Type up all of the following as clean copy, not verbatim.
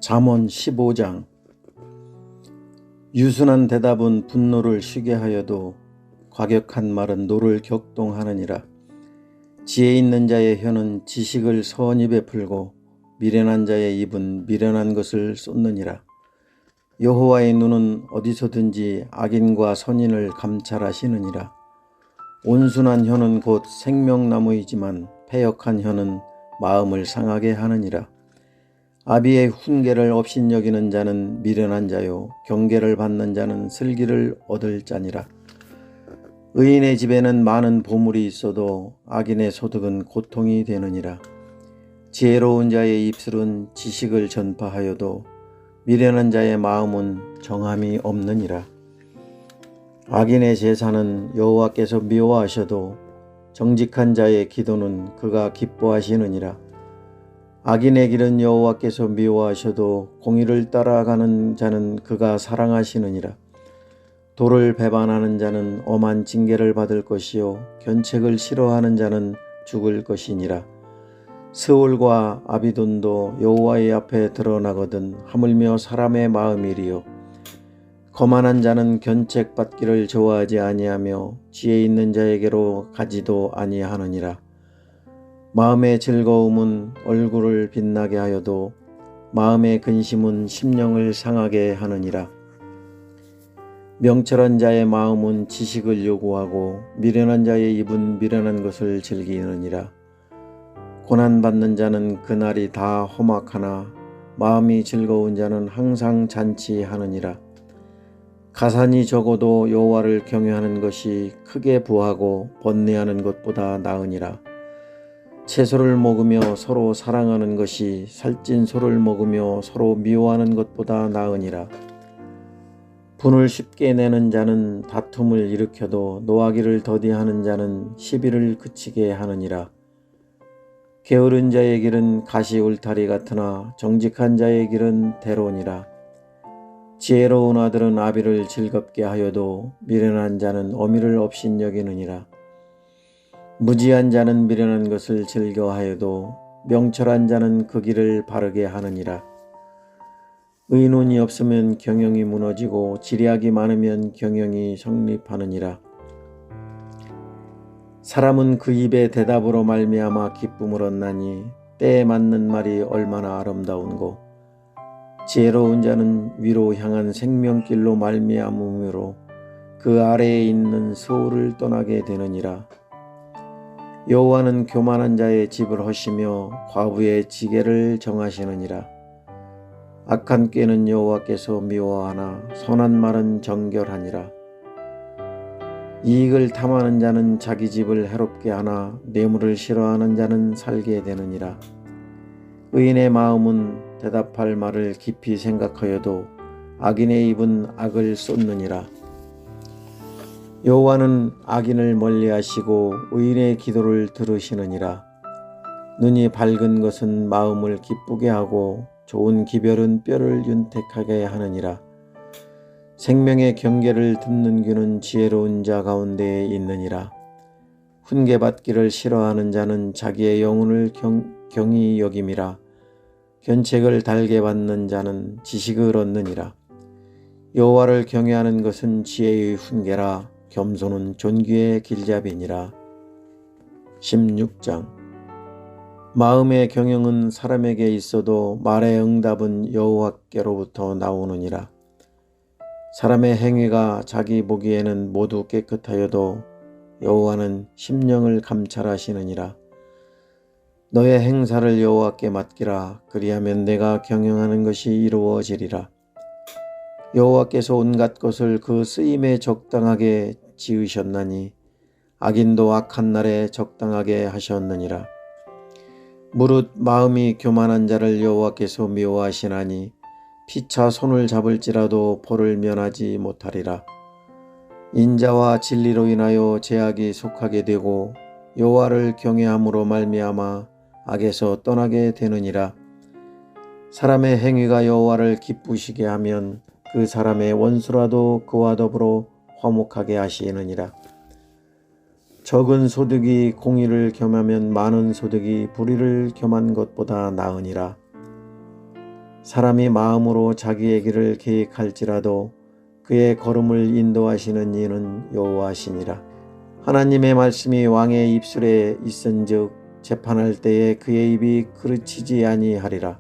잠언 15장. 유순한 대답은 분노를 쉬게 하여도 과격한 말은 노를 격동하느니라. 지혜 있는 자의 혀는 지식을 선히 베풀고 미련한 자의 입은 미련한 것을 쏟느니라. 여호와의 눈은 어디서든지 악인과 선인을 감찰하시느니라. 온순한 혀는 곧 생명나무이지만 패역한 혀는 마음을 상하게 하느니라. 아비의 훈계를 업신여기는 자는 미련한 자요 경계를 받는 자는 슬기를 얻을 자니라. 의인의 집에는 많은 보물이 있어도 악인의 소득은 고통이 되느니라. 지혜로운 자의 입술은 지식을 전파하여도 미련한 자의 마음은 정함이 없느니라. 악인의 제사는 여호와께서 미워하셔도 정직한 자의 기도는 그가 기뻐하시느니라. 악인의 길은 여호와께서 미워하셔도 공의를 따라가는 자는 그가 사랑하시느니라. 도를 배반하는 자는 엄한 징계를 받을 것이요 견책을 싫어하는 자는 죽을 것이니라. 스올과 아비돈도 여호와의 앞에 드러나거든 하물며 사람의 마음이리요. 거만한 자는 견책 받기를 좋아하지 아니하며 지혜 있는 자에게로 가지도 아니하느니라. 마음의 즐거움은 얼굴을 빛나게 하여도 마음의 근심은 심령을 상하게 하느니라. 명철한 자의 마음은 지식을 요구하고 미련한 자의 입은 미련한 것을 즐기느니라. 고난받는 자는 그날이 다 험악하나 마음이 즐거운 자는 항상 잔치하느니라. 가산이 적어도 여호와를 경외하는 것이 크게 부하고 번뇌하는 것보다 나으니라. 채소를 먹으며 서로 사랑하는 것이 살찐 소를 먹으며 서로 미워하는 것보다 나으니라. 분을 쉽게 내는 자는 다툼을 일으켜도 노하기를 더디하는 자는 시비를 그치게 하느니라. 게으른 자의 길은 가시 울타리 같으나 정직한 자의 길은 대로니라. 지혜로운 아들은 아비를 즐겁게 하여도 미련한 자는 어미를 업신여기느니라. 무지한 자는 미련한 것을 즐겨하여도 명철한 자는 그 길을 바르게 하느니라. 의논이 없으면 경영이 무너지고 지략이 많으면 경영이 성립하느니라. 사람은 그 입의 대답으로 말미암아 기쁨을 얻나니 때에 맞는 말이 얼마나 아름다운고. 지혜로운 자는 위로 향한 생명길로 말미암음으로 그 아래에 있는 소울을 떠나게 되느니라. 여호와는 교만한 자의 집을 허시며 과부의 지게를 정하시느니라. 악한 꾀는 여호와께서 미워하나 선한 말은 정결하니라. 이익을 탐하는 자는 자기 집을 해롭게 하나 뇌물을 싫어하는 자는 살게 되느니라. 의인의 마음은 대답할 말을 깊이 생각하여도 악인의 입은 악을 쏟느니라. 여호와는 악인을 멀리하시고 의인의 기도를 들으시느니라. 눈이 밝은 것은 마음을 기쁘게 하고 좋은 기별은 뼈를 윤택하게 하느니라. 생명의 경계를 듣는 귀는 지혜로운 자 가운데에 있느니라. 훈계받기를 싫어하는 자는 자기의 영혼을 경히 여김이라. 견책을 달게 받는 자는 지식을 얻느니라. 여호와를 경외하는 것은 지혜의 훈계라. 겸손은 존귀의 길잡이니라. 16장. 마음의 경영은 사람에게 있어도 말의 응답은 여호와께로부터 나오느니라. 사람의 행위가 자기 보기에는 모두 깨끗하여도 여호와는 심령을 감찰하시느니라. 너의 행사를 여호와께 맡기라. 그리하면 내가 경영하는 것이 이루어지리라. 여호와께서 온갖 것을 그 쓰임에 적당하게 지으셨나니 악인도 악한 날에 적당하게 하셨느니라. 무릇 마음이 교만한 자를 여호와께서 미워하시나니 피차 손을 잡을지라도 벌을 면하지 못하리라. 인자와 진리로 인하여 죄악이 속하게 되고 여호와를 경외함으로 말미암아 악에서 떠나게 되느니라. 사람의 행위가 여호와를 기쁘시게 하면 그 사람의 원수라도 그와 더불어 화목하게 하시느니라. 적은 소득이 공의를 겸하면 많은 소득이 불의를 겸한 것보다 나으니라. 사람이 마음으로 자기의 길을 계획할지라도 그의 걸음을 인도하시는 이는 여호와시니라. 하나님의 말씀이 왕의 입술에 있은즉 재판할 때에 그의 입이 그르치지 아니하리라.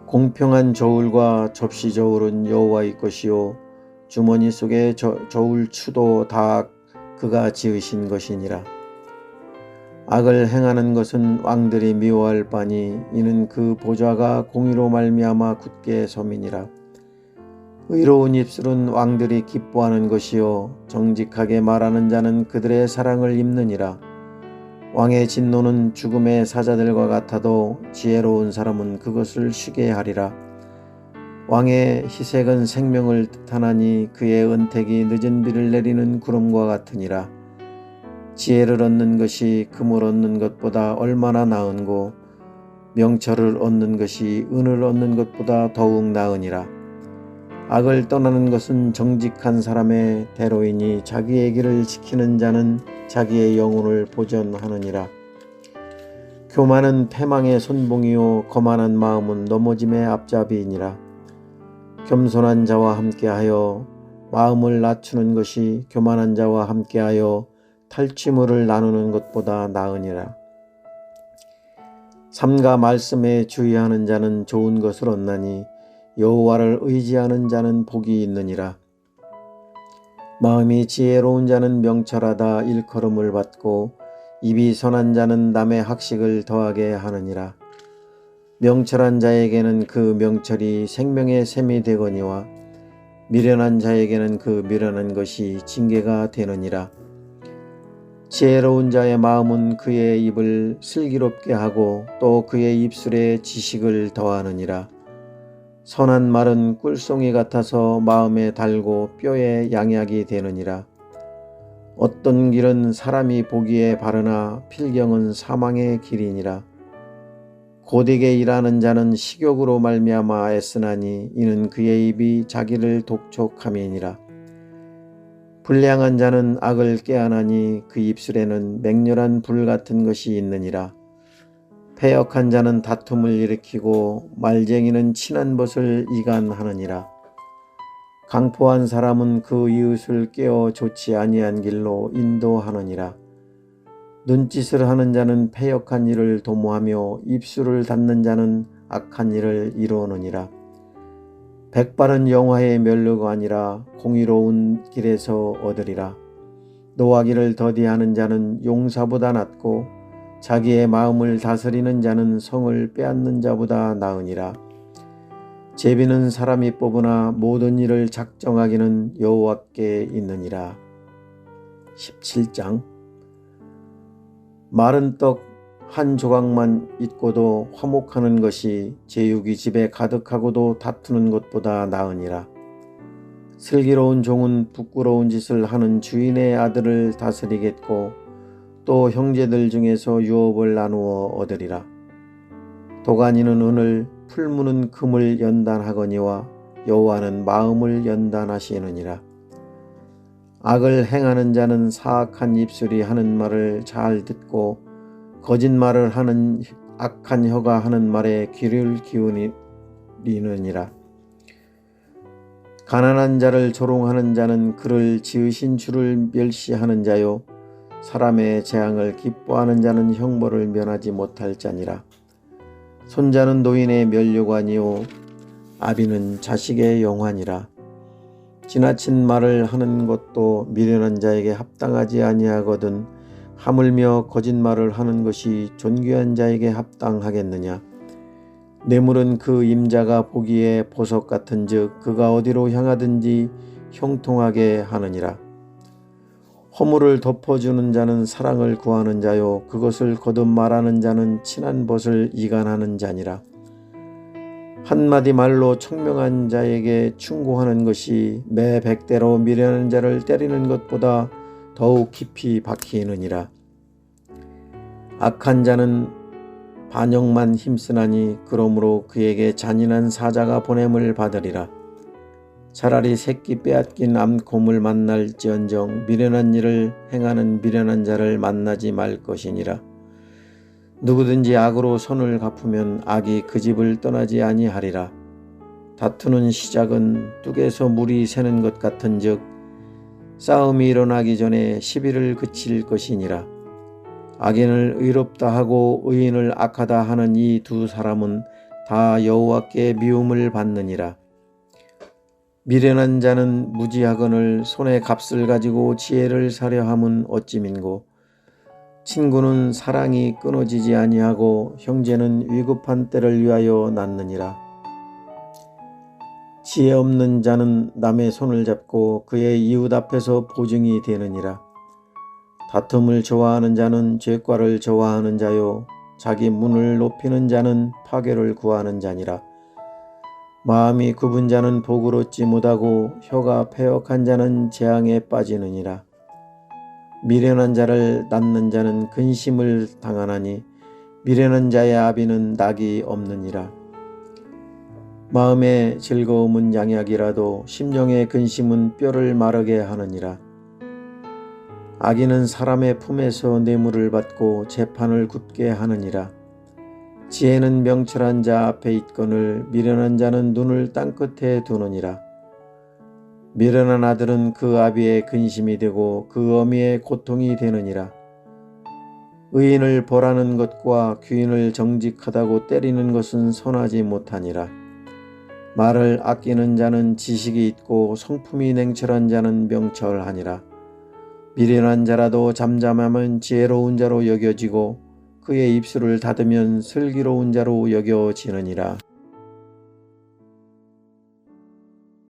공평한 저울과 접시 저울은 여호와의 것이요 주머니 속의 저울추도 다 그가 지으신 것이니라. 악을 행하는 것은 왕들이 미워할 바니 이는 그 보좌가 공의로 말미암아 굳게 서민이라. 의로운 입술은 왕들이 기뻐하는 것이요 정직하게 말하는 자는 그들의 사랑을 입느니라. 왕의 진노는 죽음의 사자들과 같아도 지혜로운 사람은 그것을 쉬게 하리라. 왕의 희색은 생명을 뜻하나니 그의 은택이 늦은 비를 내리는 구름과 같으니라. 지혜를 얻는 것이 금을 얻는 것보다 얼마나 나은고 명철을 얻는 것이 은을 얻는 것보다 더욱 나으니라. 악을 떠나는 것은 정직한 사람의 대로이니 자기의 길을 지키는 자는 자기의 영혼을 보전하느니라. 교만은 패망의 손봉이요 거만한 마음은 넘어짐의 앞잡이이니라. 겸손한 자와 함께하여 마음을 낮추는 것이 교만한 자와 함께하여 탈취물을 나누는 것보다 나으니라. 삼가 말씀에 주의하는 자는 좋은 것을 얻나니 여호와를 의지하는 자는 복이 있느니라. 마음이 지혜로운 자는 명철하다 일컬음을 받고 입이 선한 자는 남의 학식을 더하게 하느니라. 명철한 자에게는 그 명철이 생명의 샘이 되거니와 미련한 자에게는 그 미련한 것이 징계가 되느니라. 지혜로운 자의 마음은 그의 입을 슬기롭게 하고 또 그의 입술에 지식을 더하느니라. 선한 말은 꿀송이 같아서 마음에 달고 뼈에 양약이 되느니라. 어떤 길은 사람이 보기에 바르나 필경은 사망의 길이니라. 고되게 일하는 자는 식욕으로 말미암아 애쓰나니 이는 그의 입이 자기를 독촉함이니라. 불량한 자는 악을 꾀하나니 그 입술에는 맹렬한 불 같은 것이 있느니라. 패역한 자는 다툼을 일으키고 말쟁이는 친한 벗을 이간하느니라. 강포한 사람은 그 이웃을 깨어 좋지 아니한 길로 인도하느니라. 눈짓을 하는 자는 패역한 일을 도모하며 입술을 닫는 자는 악한 일을 이루느니라. 백발은 영화의 멸류가 아니라 공의로운 길에서 얻으리라. 노하기를 더디하는 자는 용사보다 낫고 자기의 마음을 다스리는 자는 성을 빼앗는 자보다 나으니라. 제비는 사람이 뽑으나 모든 일을 작정하기는 여호와께 있느니라. 17장. 마른 떡 한 조각만 있고도 화목하는 것이 제육이 집에 가득하고도 다투는 것보다 나으니라. 슬기로운 종은 부끄러운 짓을 하는 주인의 아들을 다스리겠고 또 형제들 중에서 유업을 나누어 얻으리라. 도가니는 은을 풀무는 금을 연단하거니와 여호와는 마음을 연단하시느니라. 악을 행하는 자는 사악한 입술이 하는 말을 잘 듣고 거짓말을 하는 악한 혀가 하는 말에 귀를 기울이느니라. 가난한 자를 조롱하는 자는 그를 지으신 주를 멸시하는 자요 사람의 재앙을 기뻐하는 자는 형벌을 면하지 못할 자니라. 손자는 노인의 면류관이요 아비는 자식의 영환이라. 지나친 말을 하는 것도 미련한 자에게 합당하지 아니하거든 하물며 거짓말을 하는 것이 존귀한 자에게 합당하겠느냐. 뇌물은 그 임자가 보기에 보석 같은즉 그가 어디로 향하든지 형통하게 하느니라. 허물을 덮어주는 자는 사랑을 구하는 자요 그것을 거듭 말하는 자는 친한 벗을 이간하는 자니라. 한마디 말로 청명한 자에게 충고하는 것이 매 100대로 미련한 자를 때리는 것보다 더욱 깊이 박히느니라. 악한 자는 반역만 힘쓰나니 그러므로 그에게 잔인한 사자가 보냄을 받으리라. 차라리 새끼 빼앗긴 암곰을 만날지언정 미련한 일을 행하는 미련한 자를 만나지 말 것이니라. 누구든지 악으로 손을 갚으면 악이 그 집을 떠나지 아니하리라. 다투는 시작은 뚝에서 물이 새는 것 같은즉 싸움이 일어나기 전에 시비를 그칠 것이니라. 악인을 의롭다 하고 의인을 악하다 하는 이 두 사람은 다 여호와께 미움을 받느니라. 미련한 자는 무지하거늘 손에 값을 가지고 지혜를 사려 함은 어찌 민고. 친구는 사랑이 끊어지지 아니하고 형제는 위급한 때를 위하여 낳느니라. 지혜 없는 자는 남의 손을 잡고 그의 이웃 앞에서 보증이 되느니라. 다툼을 좋아하는 자는 죄과를 좋아하는 자요 자기 문을 높이는 자는 파괴를 구하는 자니라. 마음이 굽은 자는 복을 얻지 못하고 혀가 패역한 자는 재앙에 빠지느니라. 미련한 자를 낳는 자는 근심을 당하나니 미련한 자의 아비는 낙이 없느니라. 마음의 즐거움은 양약이라도 심령의 근심은 뼈를 마르게 하느니라. 악인은 사람의 품에서 뇌물을 받고 재판을 굳게 하느니라. 지혜는 명철한 자 앞에 있거늘 미련한 자는 눈을 땅끝에 두느니라. 미련한 아들은 그 아비의 근심이 되고 그 어미의 고통이 되느니라. 의인을 벌하는 것과 귀인을 정직하다고 때리는 것은 선하지 못하니라. 말을 아끼는 자는 지식이 있고 성품이 냉철한 자는 명철하니라. 미련한 자라도 잠잠하면 지혜로운 자로 여겨지고 그의 입술을 닫으면 슬기로운 자로 여겨지느니라.